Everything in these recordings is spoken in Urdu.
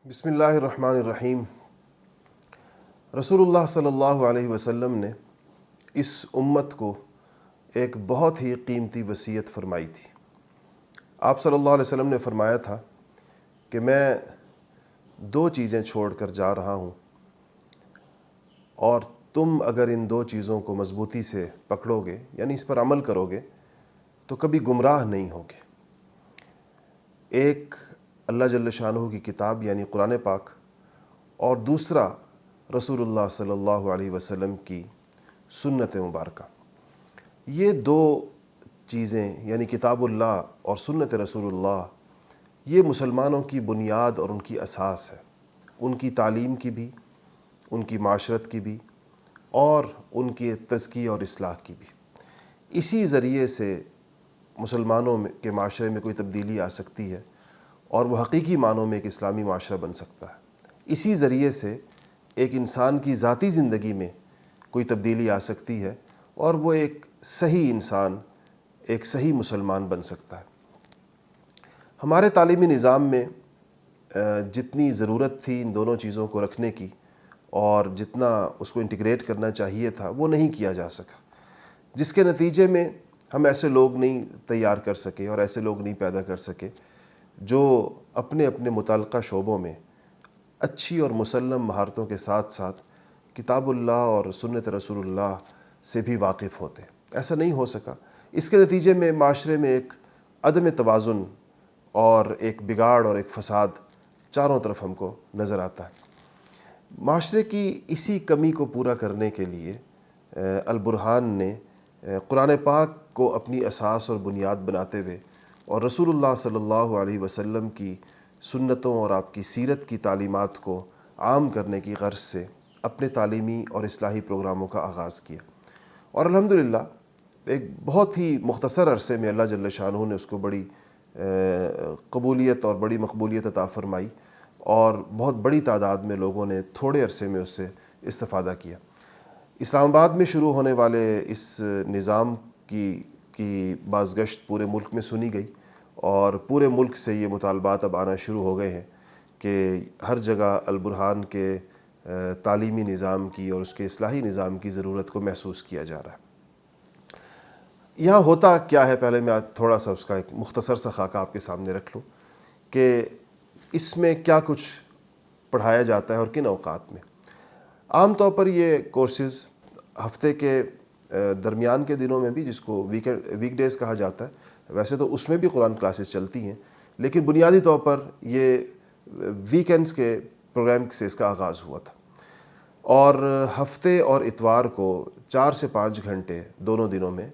بسم اللہ الرحمن الرحیم۔ رسول اللہ صلی اللہ علیہ وسلم نے اس امت کو ایک بہت ہی قیمتی وصیت فرمائی تھی۔ آپ صلی اللہ علیہ وسلم نے فرمایا تھا کہ میں دو چیزیں چھوڑ کر جا رہا ہوں، اور تم اگر ان دو چیزوں کو مضبوطی سے پکڑو گے، یعنی اس پر عمل کرو گے، تو کبھی گمراہ نہیں ہوگے۔ ایک اللہ جل شانہ کی کتاب یعنی قرآن پاک، اور دوسرا رسول اللہ صلی اللہ علیہ وسلم کی سنت مبارکہ۔ یہ دو چیزیں یعنی کتاب اللہ اور سنت رسول اللہ، یہ مسلمانوں کی بنیاد اور ان کی اساس ہے، ان کی تعلیم کی بھی، ان کی معاشرت کی بھی، اور ان کی تزکیہ اور اصلاح کی بھی۔ اسی ذریعے سے مسلمانوں کے معاشرے میں کوئی تبدیلی آ سکتی ہے، اور وہ حقیقی معنوں میں ایک اسلامی معاشرہ بن سکتا ہے۔ اسی ذریعے سے ایک انسان کی ذاتی زندگی میں کوئی تبدیلی آ سکتی ہے، اور وہ ایک صحیح انسان، ایک صحیح مسلمان بن سکتا ہے۔ ہمارے تعلیمی نظام میں جتنی ضرورت تھی ان دونوں چیزوں کو رکھنے کی، اور جتنا اس کو انٹیگریٹ کرنا چاہیے تھا، وہ نہیں کیا جا سکا، جس کے نتیجے میں ہم ایسے لوگ نہیں تیار کر سکے اور ایسے لوگ نہیں پیدا کر سکے جو اپنے اپنے متعلقہ شعبوں میں اچھی اور مسلم مہارتوں کے ساتھ ساتھ کتاب اللہ اور سنت رسول اللہ سے بھی واقف ہوتے۔ ایسا نہیں ہو سکا۔ اس کے نتیجے میں معاشرے میں ایک عدم توازن اور ایک بگاڑ اور ایک فساد چاروں طرف ہم کو نظر آتا ہے۔ معاشرے کی اسی کمی کو پورا کرنے کے لیے البرہان نے قرآن پاک کو اپنی اساس اور بنیاد بناتے ہوئے، اور رسول اللہ صلی اللہ علیہ وسلم کی سنتوں اور آپ کی سیرت کی تعلیمات کو عام کرنے کی غرض سے اپنے تعلیمی اور اصلاحی پروگراموں کا آغاز کیا، اور الحمدللہ ایک بہت ہی مختصر عرصے میں اللہ جل شانہ نے اس کو بڑی قبولیت اور بڑی مقبولیت عطا فرمائی، اور بہت بڑی تعداد میں لوگوں نے تھوڑے عرصے میں اس سے استفادہ کیا۔ اسلام آباد میں شروع ہونے والے اس نظام کی بازگشت پورے ملک میں سنی گئی، اور پورے ملک سے یہ مطالبات اب آنا شروع ہو گئے ہیں کہ ہر جگہ البرہان کے تعلیمی نظام کی اور اس کے اصلاحی نظام کی ضرورت کو محسوس کیا جا رہا ہے۔ یہاں ہوتا کیا ہے، پہلے میں تھوڑا سا اس کا ایک مختصر سا خاکہ آپ کے سامنے رکھ لوں کہ اس میں کیا کچھ پڑھایا جاتا ہے اور کن اوقات میں۔ عام طور پر یہ کورسز ہفتے کے درمیان کے دنوں میں بھی، جس کو ویک ڈیز کہا جاتا ہے، ویسے تو اس میں بھی قرآن کلاسز چلتی ہیں، لیکن بنیادی طور پر یہ ویکینڈز کے پروگرام سے اس کا آغاز ہوا تھا، اور ہفتے اور اتوار کو 4 سے 5 گھنٹے دونوں دنوں میں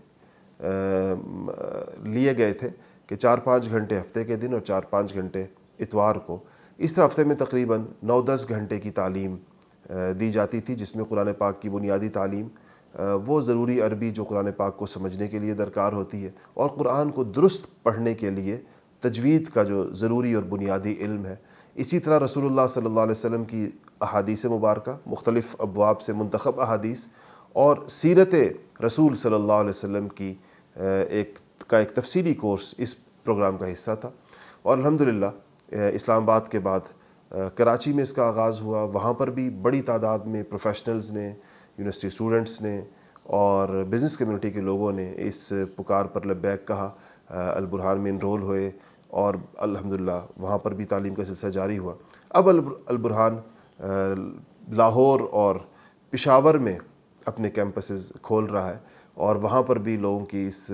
لیے گئے تھے، کہ 4-5 گھنٹے ہفتے کے دن اور 4-5 گھنٹے اتوار کو۔ اس طرح ہفتے میں تقریباً 9-10 گھنٹے کی تعلیم دی جاتی تھی، جس میں قرآن پاک کی بنیادی تعلیم، وہ ضروری عربی جو قرآن پاک کو سمجھنے کے لیے درکار ہوتی ہے، اور قرآن کو درست پڑھنے کے لیے تجوید کا جو ضروری اور بنیادی علم ہے۔ اسی طرح رسول اللہ صلی اللہ علیہ وسلم کی احادیث مبارکہ، مختلف ابواب سے منتخب احادیث، اور سیرت رسول صلی اللہ علیہ وسلم کی ایک تفصیلی کورس اس پروگرام کا حصہ تھا، اور الحمدللہ اسلام آباد کے بعد کراچی میں اس کا آغاز ہوا۔ وہاں پر بھی بڑی تعداد میں پروفیشنلز نے، یونیورسٹی اسٹوڈنٹس نے اور بزنس کمیونٹی کے لوگوں نے اس پکار پر لبیک کہا، البرہان میں انرول ہوئے، اور الحمدللہ وہاں پر بھی تعلیم کا سلسلہ جاری ہوا۔ اب البرہان لاہور اور پشاور میں اپنے کیمپسز کھول رہا ہے، اور وہاں پر بھی لوگوں کی اس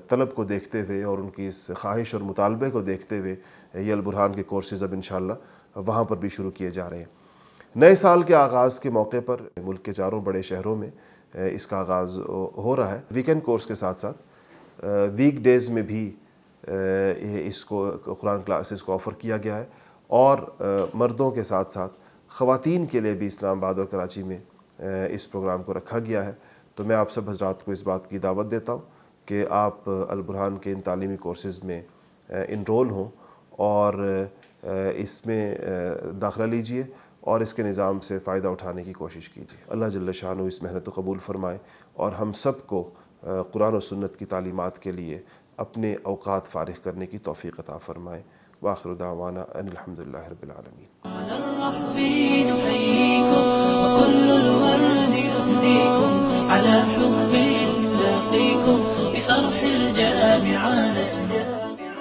طلب کو دیکھتے ہوئے اور ان کی اس خواہش اور مطالبے کو دیکھتے ہوئے یہ البرہان کے کورسز اب انشاءاللہ وہاں پر بھی شروع کیے جا رہے ہیں۔ نئے سال کے آغاز کے موقع پر ملک کے چاروں بڑے شہروں میں اس کا آغاز ہو رہا ہے۔ ویکینڈ کورس کے ساتھ ساتھ ویک ڈیز میں بھی اس کو قرآن کلاسز کو آفر کیا گیا ہے، اور مردوں کے ساتھ ساتھ خواتین کے لیے بھی اسلام آباد اور کراچی میں اس پروگرام کو رکھا گیا ہے۔ تو میں آپ سب حضرات کو اس بات کی دعوت دیتا ہوں کہ آپ البرہان کے ان تعلیمی کورسز میں انرول ہوں، اور اس میں داخلہ لیجئے، اور اس کے نظام سے فائدہ اٹھانے کی کوشش کیجیے۔ اللہ جل شانہ اس محنت کو قبول فرمائے، اور ہم سب کو قرآن و سنت کی تعلیمات کے لیے اپنے اوقات فارغ کرنے کی توفیق عطا فرمائے۔ وآخر دعوانا ان الحمد لله رب العالمين. على الرحب نحييكم وكل الورد نهديكم على حب نلاقيكم بصرح الجامعة نسجد.